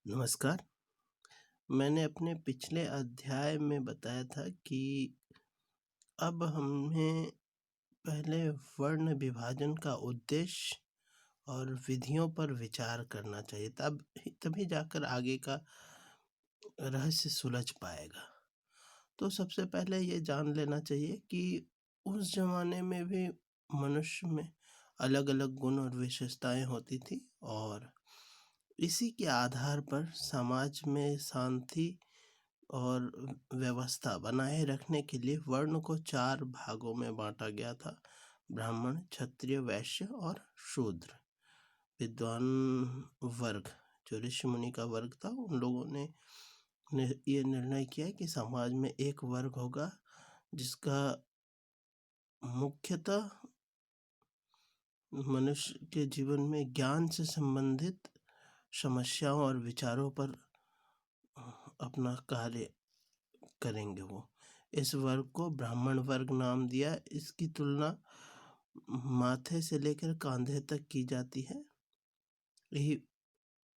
नमस्कार। मैंने अपने पिछले अध्याय में बताया था कि अब हमें पहले वर्ण विभाजन का उद्देश्य और विधियों पर विचार करना चाहिए, तभी जाकर आगे का रहस्य सुलझ पाएगा। तो सबसे पहले ये जान लेना चाहिए कि उस ज़माने में भी मनुष्य में अलग-अलग गुण और विशेषताएँ होती थी और इसी के आधार पर समाज में शांति और व्यवस्था बनाए रखने के लिए वर्ण को 4 भागों में बाँटा गया था। ब्राह्मण, क्षत्रिय, वैश्य और शूद्र। विद्वान वर्ग, जो ऋषि मुनि का वर्ग था, उन लोगों ने ये निर्णय किया कि समाज में एक वर्ग होगा जिसका मुख्यतः मनुष्य के जीवन में ज्ञान से संबंधित समस्याओं और विचारों पर अपना कार्य करेंगे वो। इस वर्ग को ब्राह्मण वर्ग नाम दिया। इसकी तुलना माथे से लेकर कंधे तक की जाती है। यही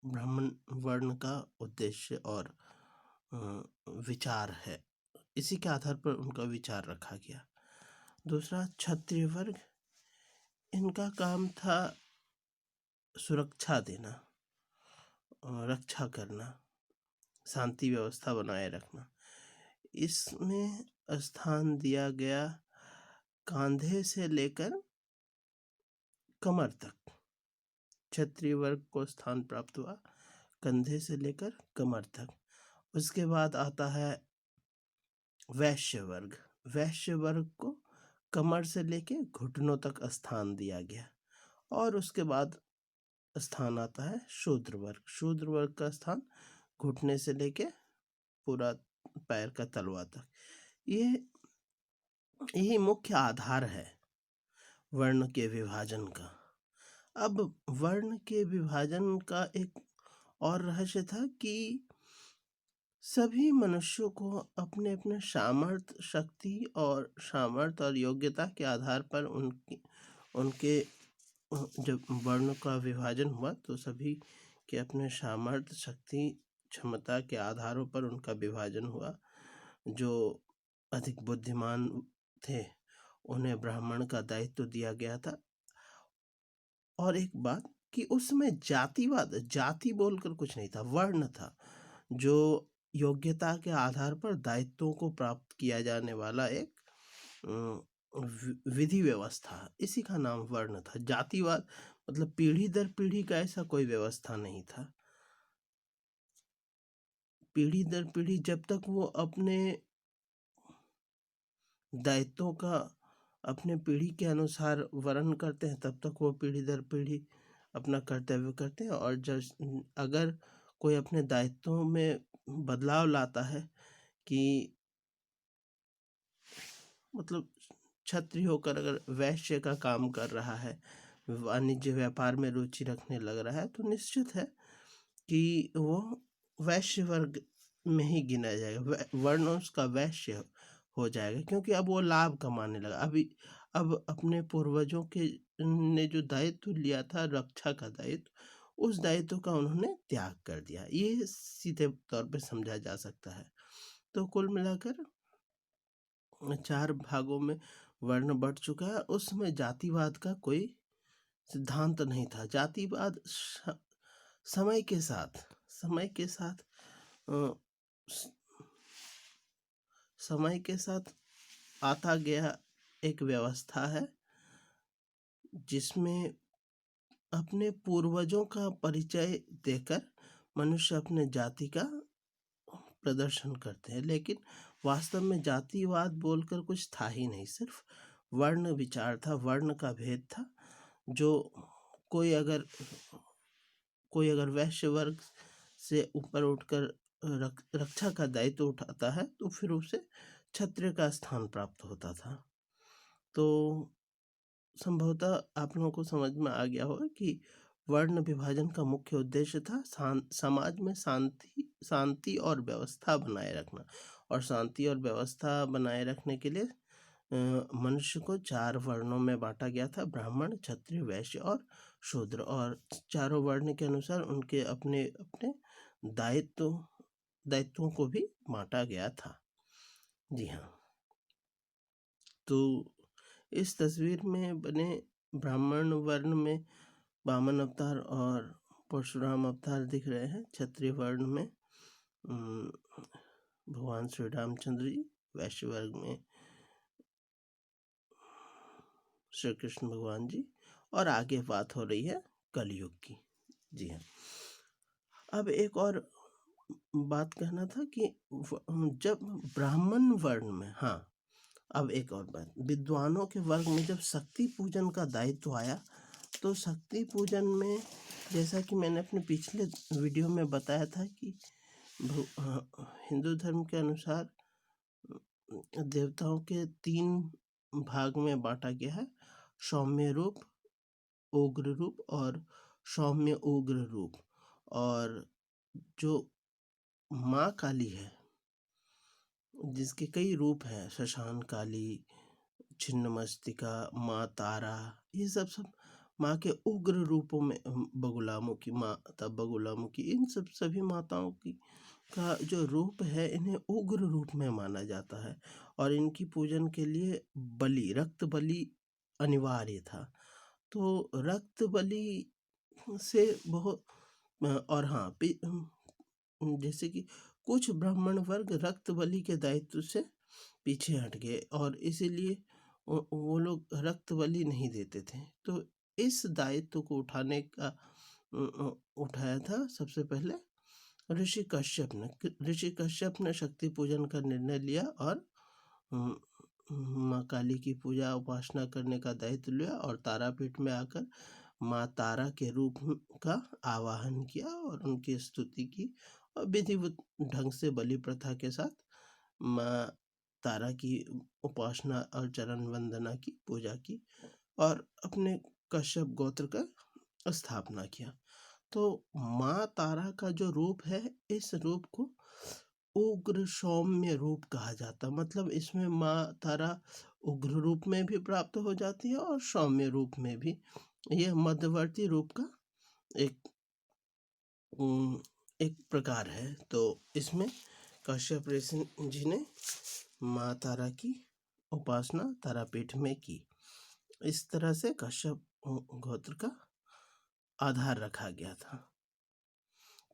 ब्राह्मण वर्ण का उद्देश्य और विचार है। इसी के आधार पर उनका विचार रखा गया। दूसरा, क्षत्रिय वर्ग। इनका काम था सुरक्षा देना, रक्षा करना, शांति व्यवस्था बनाए रखना। इसमें स्थान दिया गया कंधे से लेकर कमर तक। क्षत्रिय वर्ग को स्थान प्राप्त हुआ कंधे से लेकर कमर तक। उसके बाद आता है वैश्य वर्ग। वैश्य वर्ग को कमर से लेके घुटनों तक स्थान दिया गया। और उसके बाद स्थान आता है शूद्र वर्ग। शूद्र वर्ग का स्थान घुटने से लेके पूरा पैर का तलवा तक। यही मुख्य आधार है वर्ण के विभाजन का। अब वर्ण के विभाजन का एक और रहस्य था कि सभी मनुष्यों को अपने अपने सामर्थ्य और योग्यता के आधार पर उनके जब वर्ण का विभाजन हुआ तो सभी के अपने सामर्थ्य, शक्ति, क्षमता के आधारों पर उनका विभाजन हुआ। जो अधिक बुद्धिमान थे उन्हें ब्राह्मण का दायित्व दिया गया था। और एक बात कि उसमें जाति बोलकर कुछ नहीं था, वर्ण था, जो योग्यता के आधार पर दायित्वों को प्राप्त किया जाने वाला एक विधि व्यवस्था, इसी का नाम वर्ण था। जातिवाद मतलब पीढ़ी दर पीढ़ी का ऐसा कोई व्यवस्था नहीं था। पीढ़ी दर पीढ़ी जब तक वो अपने दायित्वों का अपने पीढ़ी के अनुसार वर्ण करते हैं, तब तक वो पीढ़ी दर पीढ़ी अपना कर्तव्य करते हैं। और जब अगर कोई अपने दायित्वों में बदलाव लाता है कि मतलब क्षत्रिय होकर अगर वैश्य का काम कर रहा है, वाणिज्य व्यापार में रुचि रखने लग रहा है, तो निश्चित है कि वो वैश्य वर्ग में ही गिना जाएगा, वर्ण उसका वैश्य हो जाएगा, क्योंकि अब वो लाभ कमाने लगा। अब अपने पूर्वजों के ने जो दायित्व लिया था, रक्षा का दायित्व, उस दायित्व का उन्होंने त्याग कर दिया। ये सीधे तौर पे समझा जा सकता है। तो कुल मिलाकर 4 भागों में वर्ण बँट चुका है। उसमें जातिवाद का कोई सिद्धांत नहीं था। जातिवाद समय के साथ समय के साथ आता गया एक व्यवस्था है, जिसमें अपने पूर्वजों का परिचय देकर मनुष्य अपने जाति का प्रदर्शन करते हैं। लेकिन वास्तव में जातिवाद बोलकर कुछ था ही नहीं, सिर्फ वर्ण विचार था, वर्ण का भेद था। जो कोई अगर वैश्य वर्ग से ऊपर उठकर रक्षा का दायित्व उठाता है, तो फिर उसे क्षत्रिय का स्थान प्राप्त होता था। तो संभवतः आप लोगों को समझ में आ गया होगा कि वर्ण विभाजन का मुख्य उद्देश्य था समाज में शांति और व्यवस्था बनाए रखना। और शांति और व्यवस्था बनाए रखने के लिए मनुष्य को 4 वर्णों में बांटा गया था, ब्राह्मण, क्षत्रिय, वैश्य और शूद्र। और चारों वर्ण के अनुसार उनके अपने अपने दायित्वों को भी बांटा गया था। जी हाँ, तो इस तस्वीर में बने ब्राह्मण वर्ण में वामन अवतार और परशुराम अवतार दिख रहे हैं। क्षत्रिय वर्ण में भगवान श्री रामचंद्र जी, वैश्य वर्ग में श्री कृष्ण भगवान जी, और आगे बात हो रही है कलयुग की। जी हाँ, अब एक और बात कहना था कि जब ब्राह्मण वर्ण में, हाँ, अब एक और बात, विद्वानों के वर्ग में जब शक्ति पूजन का दायित्व आया, तो शक्ति पूजन में जैसा कि मैंने अपने पिछले वीडियो में बताया था कि हिंदू धर्म के अनुसार देवताओं के 3 भाग में बांटा गया है: सौम्य रूप, उग्र रूप और सौम्य उग्र रूप। और जो माँ काली है, जिसके कई रूप हैं, शशान काली, छिन्नमस्तिका, माँ तारा, ये सब माँ के उग्र रूपों में, बगुलामुखी माता, बगुलामुखी, इन सभी माताओं की का जो रूप है, इन्हें उग्र रूप में माना जाता है। और इनकी पूजन के लिए बलि, रक्त बलि अनिवार्य था। तो रक्त बलि से बहुत, और हाँ, जैसे कि कुछ ब्राह्मण वर्ग रक्त बलि के दायित्व से पीछे हट गए और इसीलिए वो लोग रक्त बलि नहीं देते थे। तो इस दायित्व को उठाया था सबसे पहले ऋषि कश्यप ने। ऋषि कश्यप ने शक्ति पूजन का निर्णय लिया और माँ काली की पूजा उपासना करने का दायित्व लिया और तारापीठ में आकर माँ तारा के रूप का आवाहन किया और उनकी स्तुति की और विधिवत ढंग से बलि प्रथा के साथ माँ तारा की उपासना और चरण वंदना की, पूजा की और अपने कश्यप गोत्र का स्थापना किया। तो माँ तारा का जो रूप है, इस रूप को उग्र सौम्य रूप कहा जाता। मतलब इसमें माँ तारा उग्र रूप में भी प्राप्त हो जाती है और सौम्य रूप में भी। यह मध्यवर्ती रूप का एक प्रकार है। तो इसमें कश्यप ऋषि जी ने माँ तारा की उपासना तारापीठ में की। इस तरह से कश्यप गोत्र का आधार रखा गया था।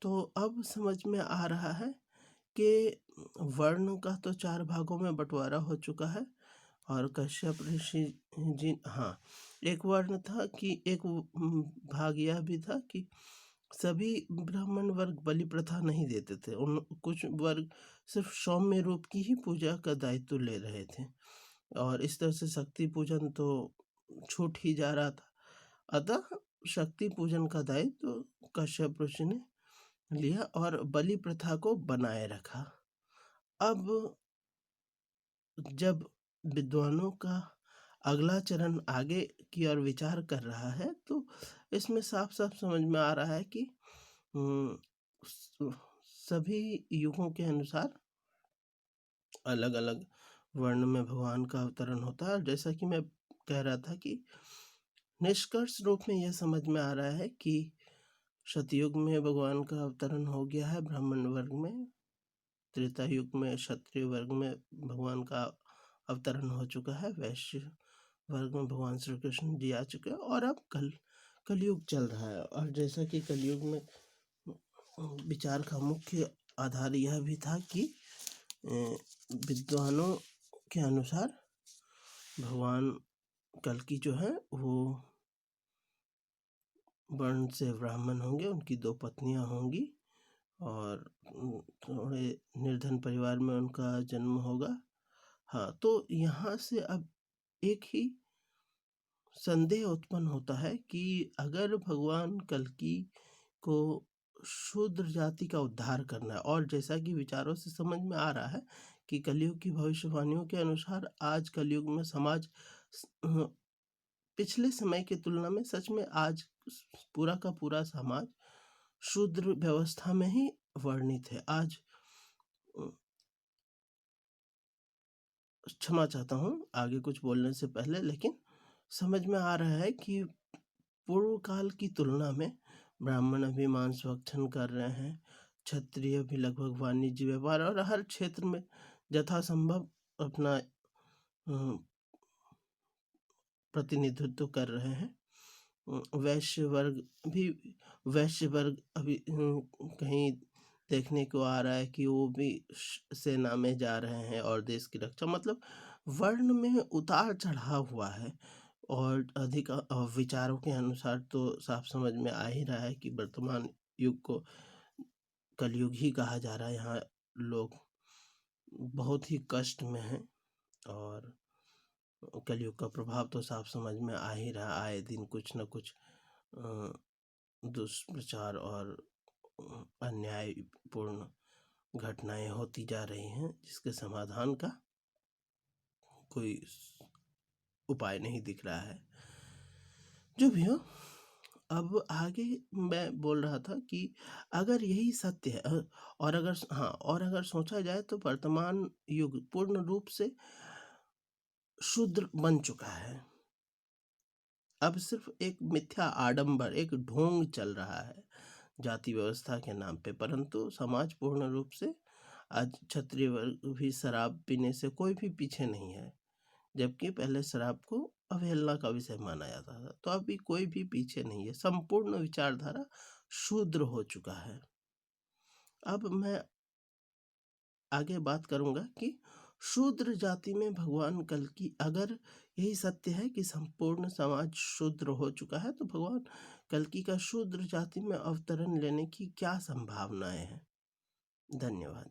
तो अब समझ में आ रहा है कि वर्ण का तो 4 भागों में बंटवारा हो चुका है और कश्यप ऋषि जी, हाँ, एक वर्ण था कि एक भाग यह भी था कि सभी ब्राह्मण वर्ग बलि प्रथा नहीं देते थे। कुछ वर्ग सिर्फ सौम्य रूप की ही पूजा का दायित्व ले रहे थे और इस तरह से शक्ति पूजन तो छूट ही जा रहा था। अतः शक्ति पूजन का दायित्व कश्यप ऋषि ने लिया और बलि प्रथा को बनाए रखा। अब जब विद्वानों का अगला चरण आगे की ओर विचार कर रहा है, तो इसमें साफ साफ समझ में आ रहा है कि सभी युगों के अनुसार अलग अलग वर्ण में भगवान का अवतरण होता है। जैसा कि मैं कह रहा था कि निष्कर्ष रूप में यह समझ में आ रहा है कि सतयुग में भगवान का अवतरण हो गया है ब्राह्मण वर्ग में, त्रेता युग में क्षत्रिय वर्ग में भगवान का अवतरण हो चुका है, वैश्य वर्ग में भगवान श्री कृष्ण जी आ चुके हैं और अब कलयुग चल रहा है। और जैसा कि कलयुग में विचार का मुख्य आधार यह भी था कि विद्वानों के अनुसार भगवान कल्कि जो है वो वर्ण से ब्राह्मण होंगे, उनकी 2 पत्नियां होंगी और थोड़े निर्धन परिवार में उनका जन्म होगा। हाँ, तो यहाँ से अब एक ही संदेह उत्पन्न होता है कि अगर भगवान कल्कि को शूद्र जाति का उद्धार करना है, और जैसा कि विचारों से समझ में आ रहा है कि कलयुग की भविष्यवाणियों के अनुसार आज कलयुग में समाज पिछले समय की तुलना में सच में आज पूरा का पूरा समाज शूद्र व्यवस्था में ही वर्णित है। आज क्षमा चाहता हूँ आगे कुछ बोलने से पहले, लेकिन समझ में आ रहा है कि पूर्व काल की तुलना में ब्राह्मण अभी मांस भक्षण कर रहे हैं, क्षत्रिय भी लगभग वाणिज्य व्यापार और हर क्षेत्र में यथासंभव अपना प्रतिनिधित्व कर रहे हैं। वैश्य वर्ग अभी कहीं देखने को आ रहा है कि वो भी सेना में जा रहे हैं और देश की रक्षा, मतलब वर्ण में उतार चढ़ाव हुआ है। और अधिक विचारों के अनुसार तो साफ समझ में आ ही रहा है कि वर्तमान युग को कलयुग ही कहा जा रहा है। यहाँ लोग बहुत ही कष्ट में हैं और कलयुग का प्रभाव तो साफ समझ में आ ही रहा। आए दिन कुछ न कुछ दुष्प्रचार और अन्यायपूर्ण घटनाएं होती जा रही हैं, जिसके समाधान का कोई उपाय नहीं दिख रहा है। जो भी हो, अब आगे मैं बोल रहा था कि अगर यही सत्य है और अगर सोचा जाए तो वर्तमान युग पूर्ण रूप से शूद्र बन चुका है। अब सिर्फ एक मिथ्या आडंबर, एक ढोंग चल रहा है जाति व्यवस्था के नाम पे, परंतु समाज पूर्ण रूप से आज क्षत्रिय वर्ग भी शराब पीने से कोई भी पीछे नहीं है, जबकि पहले शराब को अवहेलना का विषय माना जाता था। तो अभी कोई भी पीछे नहीं है, संपूर्ण विचारधारा शूद्र हो चुका है। अब मैं आगे बात करूंगा कि शूद्र जाति में भगवान कल्कि, अगर यही सत्य है कि संपूर्ण समाज शूद्र हो चुका है, तो भगवान कल्कि का शूद्र जाति में अवतरण लेने की क्या संभावनाएं हैं। धन्यवाद।